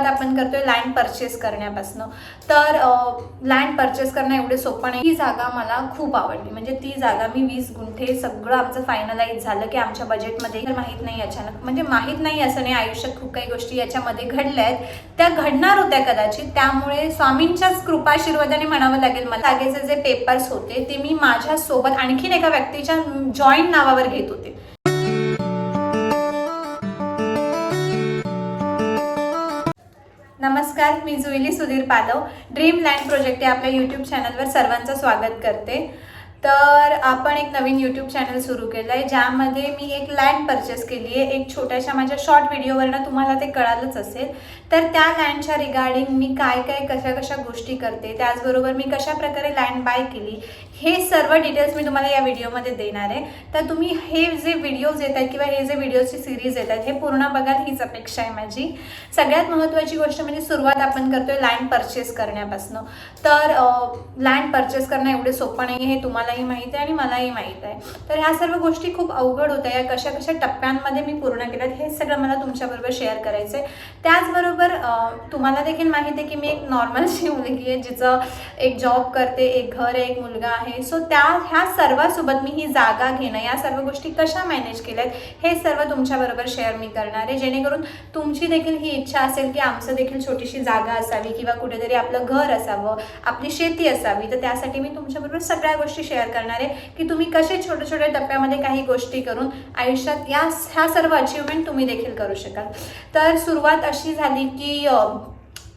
आपण करतोय land purchase करण्यापासून. तर लँड परचेस करणं एवढे सोपं नाही. ही जागा मला खूप आवडली. म्हणजे ती जागा मी 20 गुंठे सगळं आमचं फायनलाइज झालं की आमच्या बजेटमध्ये. माहीत नाही अचानक, म्हणजे माहीत नाही असं नाही, आयुष्यात खूप काही गोष्टी याच्यामध्ये घडल्या आहेत, त्या घडणार होत्या कदाचित. त्यामुळे स्वामींच्याच कृपा आशीर्वादाने म्हणावं लागेल मला. जागेचे जे पेपर्स होते ते मी माझ्यासोबत आणखीन एका व्यक्तीच्या जॉईंट नावावर घेत होते. नमस्कार, मी जुईली सुधीर पालव. ड्रीम लँड प्रोजेक्ट या आपल्या यूट्यूब चॅनलवर सर्वांचं स्वागत करते. तर आपण एक नवीन यूट्यूब चॅनल सुरू केलं आहे, ज्यामध्ये मी एक लँड परचेस केली आहे. एक छोट्याशा माझ्या शॉर्ट व्हिडिओवरनं तुम्हाला ते कळालंच असेल. तर त्या लँडच्या रिगार्डिंग मी काय कशा गोष्टी करते, त्याचबरोबर मी कशा प्रकारे लँड बाय केली, हे सर्व डिटेल्स मी तुम्हाला या व्हिडिओमध्ये देणार आहे. तर तुम्ही हे जे व्हिडिओज येत आहेत किंवा हे जे व्हिडिओची सिरीज येत आहेत हे पूर्ण बघाल, हीच अपेक्षा आहे माझी. सगळ्यात महत्त्वाची गोष्ट म्हणजे सुरुवात आपण करतोय लँड परचेस करण्यापासून. तर लँड परचेस करणं एवढे सोपं नाही, हे तुम्हालाही माहीत आहे आणि मलाही माहीत आहे. तर ह्या सर्व गोष्टी खूप अवघड होत्या. या कशा टप्प्यांमध्ये मी पूर्ण केल्यात हे सगळं मला तुमच्याबरोबर शेअर करायचं आहे. त्याचबरोबर तुम्हाला देखील माहिती आहे की मी एक नॉर्मलशी मुलगी आहे, जिचं एक जॉब करते, एक घर आहे, एक मुलगा आहे. सो ह्या सर्वांसोबत मी ही जागा घेणं, या सर्व गोष्टी कशा मॅनेज केल्यात हे सर्व तुमच्याबरोबर शेअर मी करणार आहे, जेणेकरून तुमची देखील ही इच्छा असेल की आमचं देखील छोटीशी जागा असावी किंवा कुठेतरी आपलं घर असावं, आपली शेती असावी. तर त्यासाठी मी तुमच्याबरोबर सगळ्या गोष्टी शेअर करणार आहे की तुम्ही कसे छोट्या टप्प्यामध्ये काही गोष्टी करून आयुष्यात ह्या सर्व अचीवमेंट तुम्ही देखील करू शकाल. तर सुरुवात अशी झाली की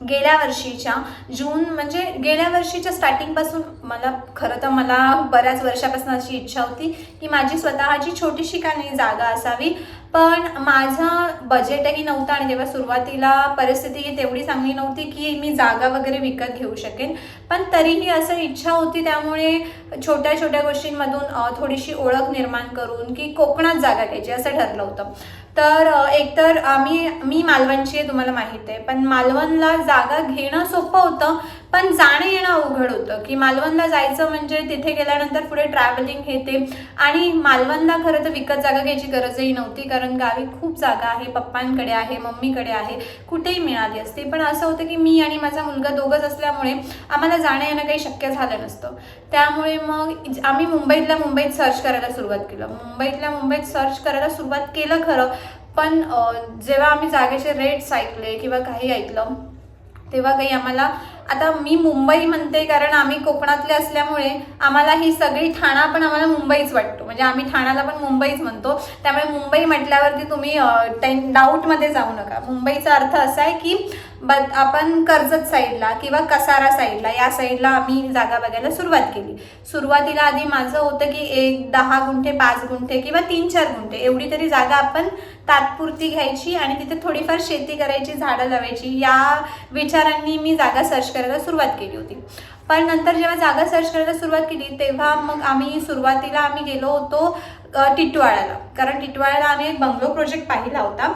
गेल्या वर्षीच्या जून, म्हणजे गेल्या वर्षीच्या स्टार्टिंगपासून मला बऱ्याच वर्षापासून अशी इच्छा होती की माझी स्वतःची छोटीशी का नाही जागा असावी. पण माझं बजेटही नव्हतं आणि तेव्हा सुरुवातीला परिस्थिती तेवढी चांगली नव्हती की मी जागा वगैरे विकत घेऊ शकेन. पण तरीही असं इच्छा होती, त्यामुळे छोट्या गोष्टींमधून थोडीशी ओळख निर्माण करून की कोकणात जागा घ्यायची असं ठरलं होतं. तर एकतर मी मालवणची आहे, तुम्हाला माहीत आहे. पण मालवणला जागा घेणं सोपं होतं, पण जाणं येणं अवघड होतं. की मालवणला जायचं म्हणजे तिथे गेल्यानंतर पुढे ट्रॅव्हलिंग हे ते. आणि मालवणला खरं तर विकत जागा घ्यायची गरजही नव्हती, कारण गावी खूप जागा आहे, पप्पांकडे आहे, मम्मीकडे आहे, कुठेही मिळाली असते. पण असं होतं की मी आणि माझा मुलगा दोघंच असल्यामुळे आम्हाला जाणं येणं काही शक्य झालं नसतं. त्यामुळे मग आम्ही मुंबईत सर्च करायला सुरुवात केलं. मुंबईत सर्च करायला सुरुवात केलं खरं, पण जेव्हा आम्ही जागेचे रेट्स ऐकले किंवा काही ऐकलं तेव्हा काही आम्हाला, आता मी मुंबई म्हणते कारण आम्ही कोकणातले असल्यामुळे आम्हाला ही सगळी ठाणा पण आम्हाला मुंबईच वाटतो. म्हणजे आम्ही ठाण्याला पण मुंबईच म्हणतो. त्यामुळे मुंबई म्हटल्यावरती तुम्ही डाऊटमध्ये जाऊ नका. मुंबईचा अर्थ असा आहे की आपण कर्जत साईडला किंवा कसारा साईडला, या साईडला आम्ही जागा बघायला सुरुवात केली. सुरुवातीला आधी माझं होतं की 10 गुंठे 5 गुंठे किंवा 3-4 गुंठे एवढी तरी जागा आपण तात्पुरती घ्यायची आणि तिथे थोडीफार शेती करायची, झाडं लावायची, या विचारांनी मी जागा सर्च करायला सुरुवात केली होती. पण नंतर जेव्हा जागा सर्च करायला सुरुवात केली तेव्हा मग सुरुवातीला आम्ही गेलो होतो टिटवाळ्याला. कारण टिटवाळ्याला आम्ही एक बंगलो प्रोजेक्ट पाहिला होता.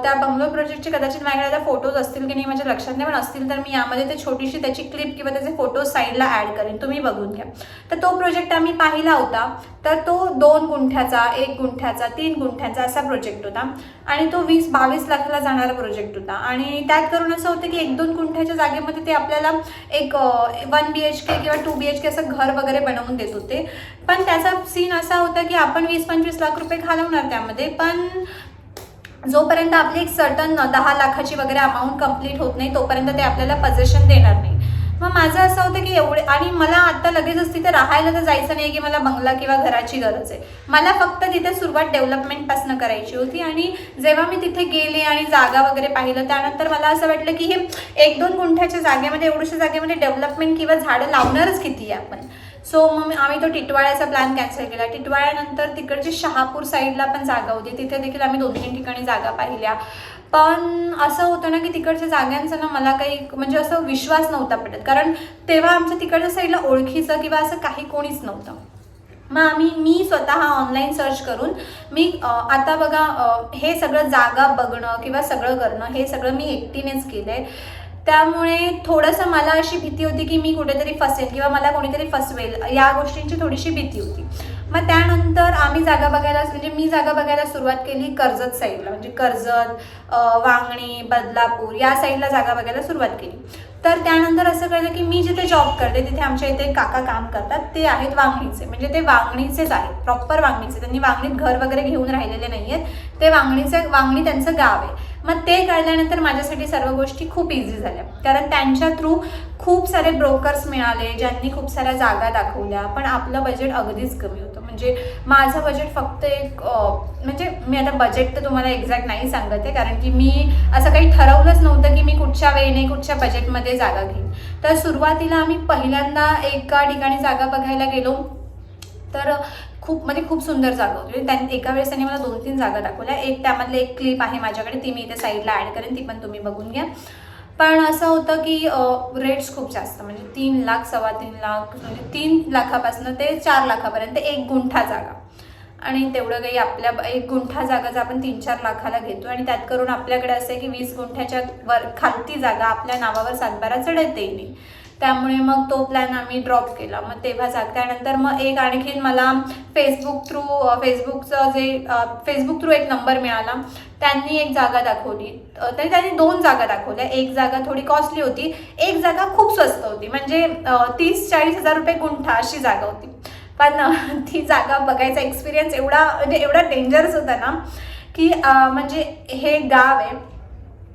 त्या बंगलो प्रोजेक्टचे कदाचित माझ्याकडे आता फोटोज असतील की नाही माझ्या लक्षात नाही, पण असतील तर मी यामध्ये ते छोटीशी त्याची क्लिप किंवा त्याचे फोटोज साईडला ॲड करेन, तुम्ही बघून घ्या. तर तो प्रोजेक्ट आम्ही पाहिला होता. तर तो 2 गुंठ्याचा, 1 गुंठ्याचा, 3 गुंठ्याचा असा प्रोजेक्ट होता आणि तो 20-22 लाखाला जाणारा प्रोजेक्ट होता. आणि त्यात करून असं होतं की 1-2 गुंठ्याच्या जागेमध्ये ते आपल्याला एक 1 BHK किंवा 2 BHK असं घर वगैरे बनवून देत होते. पण त्याचा सीन असा होता की आपण 20-25 लाख रुपये घालवणार त्यामध्ये, पण जोपर्यंत आपली एक सर्टन 10 लाखाची वगैरे अमाऊंट कंप्लीट होत नाही तोपर्यंत ते आपल्याला पोझिशन देणार नाही. मग माझं असं होतं की एवढे, आणि मला आता लगेचच तिथे राहायला तर जायचं नाही की मला बंगला किंवा घराची गरज आहे. मला फक्त तिथे सुरुवात डेव्हलपमेंटपासून करायची होती. आणि जेव्हा मी तिथे गेले आणि जागा वगैरे पाहिलं त्यानंतर मला असं वाटलं की हे 1-2 गुंठ्याच्या जागेमध्ये, एवढ्याशा जागेमध्ये डेव्हलपमेंट किंवा झाडं लावणारच किती आहे आपण. सो मग आम्ही तो टिटवाळ्याचा प्लॅन कॅन्सल केला. टिटवाळ्यानंतर तिकडची शहापूर साईडला पण जागा होती, तिथे देखील आम्ही 2-3 ठिकाणी जागा पाहिल्या. पण असं होतं ना की तिकडच्या जागांचा ना मला काही म्हणजे असं विश्वास नव्हता पडत, कारण तेव्हा आमच्या तिकडच्या साईडला ओळखीचं किंवा असं काही कोणीच नव्हतं. मग मी स्वतः ऑनलाईन सर्च करून मी आता बघा हे सगळं जागा बघणं किंवा सगळं करणं हे सगळं मी एकटीनेच केलं आहे. त्यामुळे थोडंसं मला अशी भीती होती की मी कुठेतरी फसेल किंवा मला कोणीतरी फसवेल, या गोष्टींची थोडीशी भीती होती. मग त्यानंतर आम्ही जागा बघायला, म्हणजे मी जागा बघायला सुरुवात केली कर्जत साईडला, म्हणजे कर्जत, वांगणी, बदलापूर या साईडला जागा बघायला सुरुवात केली. तर त्यानंतर असं कळलं की मी जिथे जॉब करते तिथे आमच्या इथे काका काम करतात, ते आहेत वांगणीचे, म्हणजे ते वांगणीचेच आहेत, प्रॉपर वांगणीचे. त्यांनी वांगणीत घर वगैरे घेऊन राहिलेले नाही आहेत, ते वांगणी त्यांचं गाव आहे. मग ते कळल्यानंतर माझ्यासाठी सर्व गोष्टी खूप इझी झाल्या, कारण त्यांच्या थ्रू खूप सारे ब्रोकर्स मिळाले ज्यांनी खूप साऱ्या जागा दाखवल्या. पण आपलं बजेट अगदीच कमी होतं, म्हणजे माझं बजेट फक्त एक, म्हणजे मी आता बजेट तर तुम्हाला एक्झॅक्ट नाही सांगत आहे, कारण की मी असं काही ठरवलंच नव्हतं की मी कुठच्या वेळेने कुठच्या बजेटमध्ये जागा घेईन. तर सुरुवातीला आम्ही पहिल्यांदा एका ठिकाणी जागा बघायला गेलो, तर खूप सुंदर जागा होती. त्यांनी एका वेळेस त्यांनी मला 2-3 जागा दाखवल्या. एक त्यामधले एक क्लिप आहे माझ्याकडे, ती मी इथे साईडला ॲड करेन, ती पण तुम्ही बघून घ्या. पण असं होतं की रेट्स खूप जास्त, म्हणजे 3 लाख, 3.25 लाख, म्हणजे 3 लाखापासून ते 4 लाखापर्यंत 1 गुंठा जागा. आणि तेवढं काही आपल्या 1 गुंठा जागाचं आपण 3-4 लाखाला घेतो, आणि त्यात करून आपल्याकडे असं आहे की 20 गुंठ्याच्या वर खालती जागा आपल्या नावावर सातबारा चढतही नाही. त्यामुळे मग तो प्लॅन आम्ही ड्रॉप केला. मग तेव्हा त्यानंतर मग एक आणखीन मला फेसबुक थ्रू एक नंबर मिळाला, त्यांनी एक जागा दाखवली. तरी त्यांनी 2 जागा दाखवल्या. एक जागा थोडी कॉस्टली होती, एक जागा खूप स्वस्त होती, म्हणजे 30-40 हजार रुपये गुंठा अशी जागा होती. पण ती जागा बघायचा एक्सपिरियन्स एवढा डेंजरस होता ना, की म्हणजे हे गाव आहे,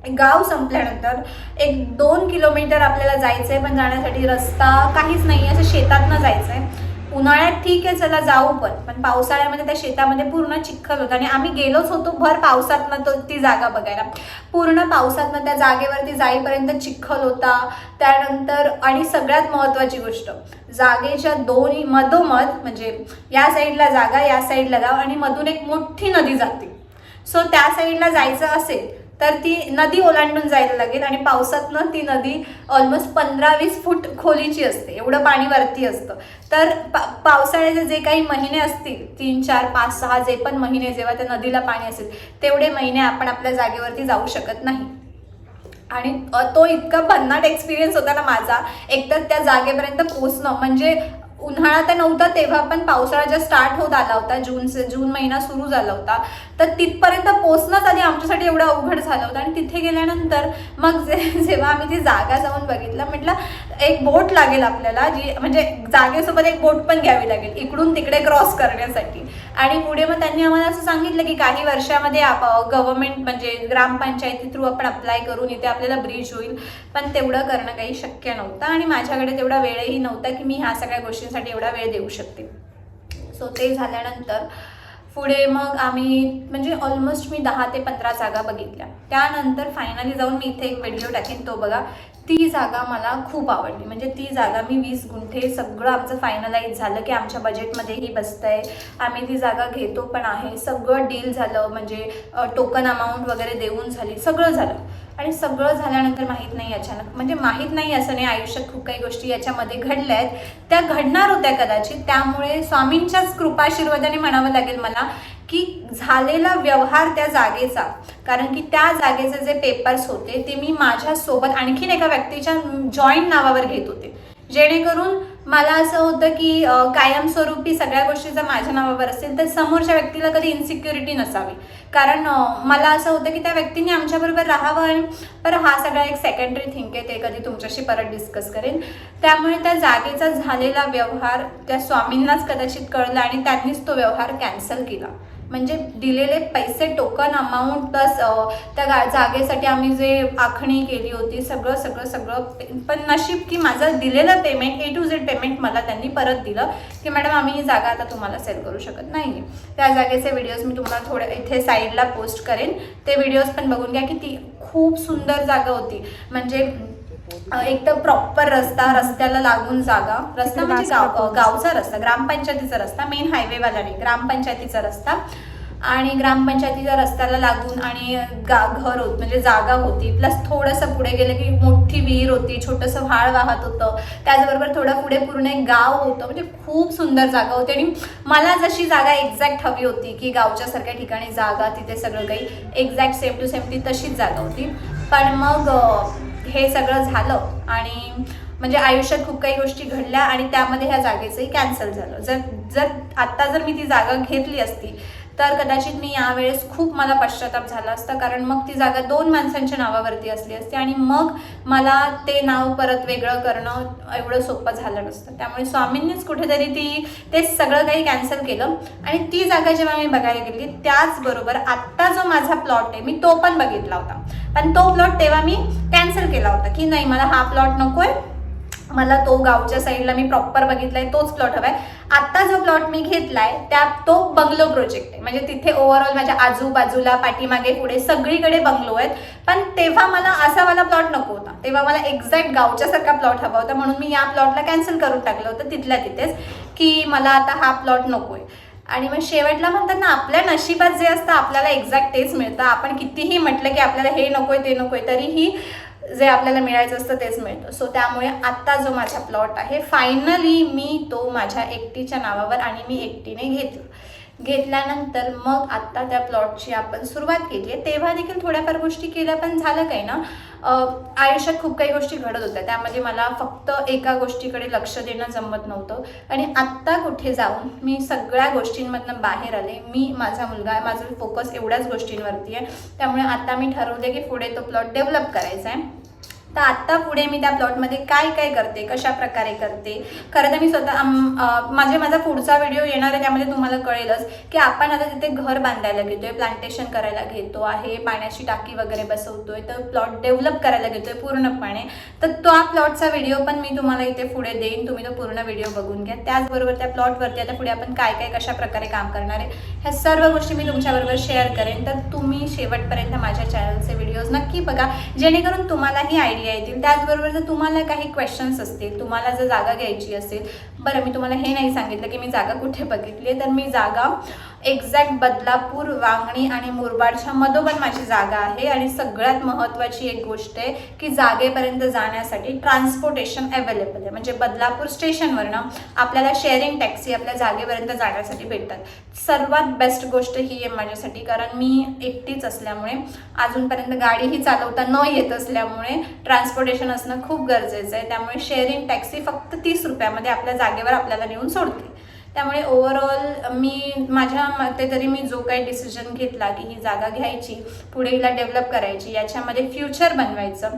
गाव संपल्यानंतर 1-2 किलोमीटर आपल्याला जायचं आहे, पण जाण्यासाठी रस्ता काहीच नाही, असं शेतातनं जायचं आहे. उन्हाळ्यात ठीक आहे चला जाऊ, पण पावसाळ्यामध्ये त्या शेतामध्ये पूर्ण चिखल होता, आणि आम्ही गेलोच होतो भर पावसातनं ती जागा बघायला. पूर्ण पावसातनं त्या जागेवरती जाईपर्यंत चिखल होता. त्यानंतर आणि सगळ्यात महत्त्वाची गोष्ट, जागेच्या दोन्ही मधोमध, म्हणजे या साईडला जागा, या साईडला गाव, आणि मधून एक मोठी नदी जाते. सो त्या साईडला जायचं असेल तर ती नदी ओलांडून जायला लागेल, आणि पावसातनं ती नदी ऑलमोस्ट 15-20 फूट खोलीची असते, एवढं पाणी वरती असतं. तर पावसाळ्याचे जे काही महिने असतील, 3, 4, 5, 6 जे पण महिने जेव्हा त्या नदीला पाणी असेल, तेवढे महिने आपण आपल्या जागेवरती जाऊ शकत नाही. आणि तो इतका भन्नाट एक्सपिरियन्स होता ना माझा. एकतर त्या जागेपर्यंत पोचणं, म्हणजे उन्हाळा तर नव्हता तेव्हा, पण पावसाळा जेव्हा स्टार्ट होत आला होता, जून महिना सुरू झाला होता, तर तिथपर्यंत पोचणंच आधी आमच्यासाठी एवढं अवघड झालं होतं. आणि तिथे गेल्यानंतर मग जेव्हा आम्ही ती जागा जाऊन बघितलं, म्हटलं एक बोट लागेल आपल्याला, जी म्हणजे जागेसोबत एक बोट पण घ्यावी लागेल इकडून तिकडे क्रॉस करण्यासाठी. आणि पुढे मग त्यांनी आम्हाला असं सांगितलं की काही वर्षामध्ये गव्हर्नमेंट म्हणजे ग्रामपंचायती थ्रू आपण अप्लाय करून इथे आपल्याला ब्रिज होईल. पण तेवढं करणं काही शक्य नव्हतं, आणि माझ्याकडे तेवढा वेळही नव्हता की मी ह्या सगळ्या गोष्टींसाठी एवढा वेळ देऊ शकते. सो ते झाल्यानंतर पुढे मग आम्ही म्हणजे ऑलमोस्ट मी 10 ते 15 जागा बघितल्या. त्यानंतर फायनली जाऊन मी इथे एक व्हिडिओ टाकेन, तो बघा. ती जागा मला खूप आवडली, म्हणजे ती जागा मी 20 गुंठे, सगळं आमचं फायनलाइज झालं की आमच्या बजेटमध्येही बसतंय, आम्ही ती जागा घेतो पण आहे, सगळं डील झालं, म्हणजे टोकन अमाऊंट वगैरे देऊन झाली, सगळं झालं. आणि सगळं झाल्यानंतर माहीत नाही अचानक, म्हणजे माहीत नाही असं नाही, आयुष्यात खूप काही गोष्टी याच्यामध्ये घडल्या आहेत, त्या घडणार होत्या कदाचित. त्यामुळे स्वामींच्याच कृपाशीर्वादाने म्हणावं लागेल मला की झालेला व्यवहार त्या जागेचा, कारण की त्या जागेचे जे पेपर्स होते ते मी माझ्यासोबत आणखीन एका व्यक्तीच्या जॉईंट नावावर घेत होते, जेणेकरून मला असं होतं की कायमस्वरूपी सगळ्या गोष्टी जर माझ्या नावावर असेल तर समोरच्या व्यक्तीला कधी इन्सिक्युरिटी नसावी. कारण मला असं होतं की त्या व्यक्तीने आमच्याबरोबर राहावं. आणि बरं, हा सगळा एक सेकंडरी थिंक आहे, ते कधी तुमच्याशी परत डिस्कस करेन. त्यामुळे त्या जागेचा झालेला व्यवहार त्या स्वामींनाच कदाचित कळला आणि त्यांनीच तो व्यवहार कॅन्सल केला. म्हणजे दिलेले पैसे, टोकन अमाऊंट प्लस त्या जागेसाठी आम्ही जे आखणी केली होती, सगळं पण नशीब की माझं दिलेलं payment A to Z payment मला त्यांनी परत दिलं की मॅडम आम्ही ही जागा आता तुम्हाला सेल करू शकत नाही. त्या जागेचे व्हिडिओज मी तुम्हाला थोडे इथे साईडला पोस्ट करेन, ते व्हिडिओज पण बघून घ्या. की ती खूप सुंदर जागा होती, म्हणजे एक तर प्रॉपर रस्त्याला लागून जागा, रस्ता म्हणजे गावचा रस्ता, ग्रामपंचायतीचा रस्ता, मेन हायवेवाला नाही, ग्रामपंचायतीचा रस्ता. आणि ग्रामपंचायतीच्या रस्त्याला लागून आणि घर होत, म्हणजे जागा होती. प्लस थोडंसं पुढे गेलं की मोठी विहीर होती, छोटंसं व्हाळ वाहत होतं, त्याचबरोबर थोडं पुढे पूर्ण एक गाव होतं. म्हणजे खूप सुंदर जागा होती आणि मला जशी जागा एक्झॅक्ट हवी होती की गावच्या सारख्या ठिकाणी जागा, तिथे सगळं काही एक्झॅक्ट सेम टू सेम ती तशीच जागा होती. पण मग हे सगळं झालं आणि म्हणजे आयुष्यात खूप काही गोष्टी घडल्या आणि त्यामध्ये ह्या जागेचंही कॅन्सल झालं. जर आत्ता जर मी ती जागा घेतली असती तर कदाचित मी यावेळेस खूप मला पश्चाताप झाला असता, कारण मग ती जागा 2 माणसांच्या नावावरती असली असती आणि मग मला ते नाव परत वेगळं करणं एवढं सोपं झालं नसतं. त्यामुळे स्वामींनीच कुठेतरी ते सगळं काही कॅन्सल केलं आणि ती जागा जेव्हा मी बघायला गेली त्याचबरोबर आत्ता जो माझा प्लॉट आहे मी तो पण बघितला होता, पण तो प्लॉट तेव्हा मी कॅन्सल केला होता की नाही, मला हा प्लॉट नकोय, मला तो गावच्या साईडला मी प्रॉपर बघितलाय तोच प्लॉट हवाय. आता जो प्लॉट मी घेतलाय तो बंगलो प्रोजेक्ट आहे, म्हणजे तिथे ओव्हरऑल माझ्या आजूबाजूला पाठीमागे पुढे सगळीकडे बंगलो आहेत. पण तेव्हा मला असा वाला प्लॉट नको होता, तेव्हा मला एक्झॅक्ट गावच्या सारखा प्लॉट हवा होता, म्हणून मी या प्लॉटला कॅन्सल करून टाकलं होतं तिथल्या तिथेच की मला आता हा प्लॉट नकोय. आणि मग शेवटला म्हणतात ना, आपल्या नशिबात जे असतं आपल्याला एक्झॅक्ट तेच मिळतं. आपण कितीही म्हटलं की आपल्याला हे नकोय ते नकोय तरीही जे आपल्याला मिळायचं असतं तेच मिळतं. सो त्यामुळे आत्ता जो माझा प्लॉट आहे फायनली मी तो माझ्या एकटीच्या नावावर आणि मी एकटीने घेतल्यानंतर मग आत्ता त्या प्लॉटची आपण सुरुवात केली आहे. तेव्हा देखील थोड्याफार गोष्टी केल्या, पण झालं काय ना, आयुष्यात खूप काही गोष्टी घडत होत्या, त्यामध्ये मला फक्त एका गोष्टीकडे लक्ष देणं जमत नव्हतं. आणि आत्ता कुठे जाऊन मी सगळ्या गोष्टींमधनं बाहेर आले. मी, माझा मुलगा, माझं फोकस एवढ्याच गोष्टींवरती आहे. त्यामुळे आता मी ठरवले की पुढे तो प्लॉट डेव्हलप करायचा आहे. तर आत्ता पुढे मी त्या प्लॉटमध्ये काय काय करते, कशा प्रकारे करते, खरं तर मी स्वतः माझा पुढचा व्हिडिओ येणार आहे त्यामध्ये तुम्हाला कळेलच की आपण आता तिथे घर बांधायला घेतोय, प्लांटेशन करायला घेतो आहे, पाण्याची टाकी वगैरे बसवतोय, तर प्लॉट डेव्हलप करायला घेतोय पूर्णपणे. तर तो प्लॉटचा व्हिडिओ पण मी तुम्हाला इथे पुढे देईन, तुम्ही तो पूर्ण व्हिडिओ बघून घ्या. त्याचबरोबर त्या प्लॉटवरती आता पुढे आपण काय काय कशा प्रकारे काम करणार आहे ह्या सर्व गोष्टी मी तुमच्याबरोबर शेअर करेन. तर तुम्ही शेवटपर्यंत माझ्या चॅनलचे व्हिडिओज नक्की बघा, जेणेकरून तुम्हालाही आयडिया येतील. त्याचबरोबर जर तुम्हाला काही क्वेश्चन्स असतील, तुम्हाला जर जागा घ्यायची असेल, बरं मी तुम्हाला हे नाही सांगितलं की मी जागा कुठे बघितली आहे, तर मी जागा एक्झॅक्ट बदलापूर, वांगणी आणि मुरबाडच्या मधोमध माझी जागा आहे. आणि सगळ्यात महत्त्वाची एक गोष्ट आहे की जागेपर्यंत जाण्यासाठी ट्रान्सपोर्टेशन अवेलेबल आहे. म्हणजे बदलापूर स्टेशनवरनं आपल्याला शेअरिंग टॅक्सी आपल्या जागेपर्यंत जाण्यासाठी भेटतात. सर्वात बेस्ट गोष्ट ही आहे माझ्यासाठी, कारण मी एकटीच असल्यामुळे, अजूनपर्यंत गाडीही चालवता न येत असल्यामुळे ट्रान्सपोर्टेशन असणं खूप गरजेचं आहे. त्यामुळे शेअरिंग टॅक्सी फक्त 30 रुपयामध्ये आपल्या जागेवर आपल्याला नेऊन सोडते. त्यामुळे ओव्हरऑल मी माझ्या मते तरी मी जो काही डिसिजन घेतला की ही जागा घ्यायची, पुढे हिला डेव्हलप करायची, याच्यामध्ये फ्युचर बनवायचं,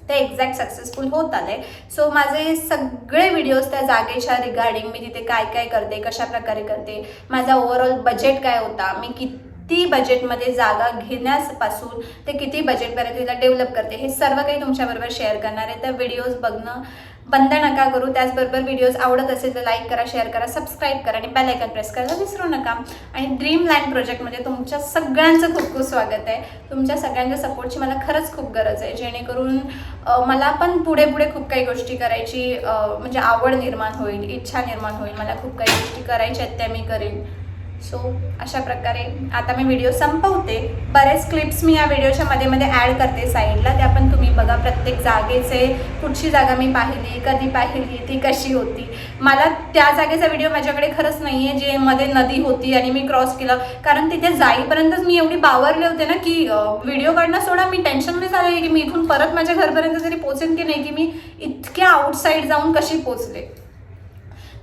ते एक्झॅक्ट सक्सेसफुल होत आलंय. सो माझे सगळे व्हिडिओज त्या जागेच्या रिगार्डिंग, मी तिथे काय काय करते, कशा प्रकारे करते, माझा ओव्हरऑल बजेट काय होता, मी किती बजेटमध्ये जागा घेण्यापासून ते किती बजेटपर्यंत तिला डेव्हलप करते, हे सर्व काही तुमच्याबरोबर शेअर करणार आहे. तर व्हिडिओज बघणं बंद नका करू. त्याचबरोबर व्हिडिओज आवडत असेल तर लाईक करा, शेअर करा, सबस्क्राईब करा आणि बेल आयकॉन प्रेस करायला विसरू नका. आणि ड्रीम लँड प्रोजेक्टमध्ये तुमच्या सगळ्यांचं खूप खूप स्वागत आहे. तुमच्या सगळ्यांच्या सपोर्टची मला खरंच खूप गरज आहे, जेणेकरून मला पण पुढे खूप काही गोष्टी करायची म्हणजे आवड निर्माण होईल, इच्छा निर्माण होईल. मला खूप काही गोष्टी करायच्या आहेत त्या मी करेन. सो अशा प्रकारे आता मी व्हिडिओ संपवते. बरेच क्लिप्स मी या व्हिडिओच्या मध्ये ॲड करते साईडला, त्या पण तुम्ही बघा. प्रत्येक जागेचे, कुठची जागा मी पाहिली, कधी पाहिली, ती कशी होती. मला त्या जागेचा व्हिडिओ माझ्याकडे खरंच नाही आहे जे मध्ये नदी होती आणि मी क्रॉस केलं, कारण तिथे जाईपर्यंतच मी एवढी बावरले होते ना की व्हिडिओ काढणं सोडा, मी टेन्शनमध्ये झाले की मी इथून परत माझ्या घरपर्यंत तरी पोचेन की नाही, की मी इतक्या आउटसाईड जाऊन कशी पोचले.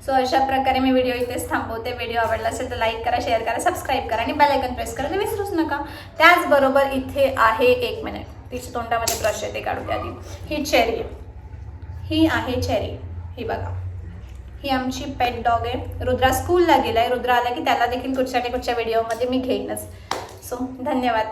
सो अशा प्रकारे मी व्हिडिओ इथेच थांबवते. व्हिडिओ आवडला असेल तर लाईक करा, शेअर करा, सबस्क्राईब करा आणि बेल आयकॉन प्रेस करायला विसरूच नका. त्याचबरोबर इथे आहे, एक मिनिट, तिच्या तोंडामध्ये ब्रश आहे ते काढू द्या आधी. ही चेरी आहे, ही आहे चेरी, ही बघा, ही आमची पेट डॉग आहे. रुद्रा स्कूलला गेलाय. रुद्रा आला की त्याला देखील कुठच्या व्हिडिओमध्ये मी घेईनच. सो धन्यवाद.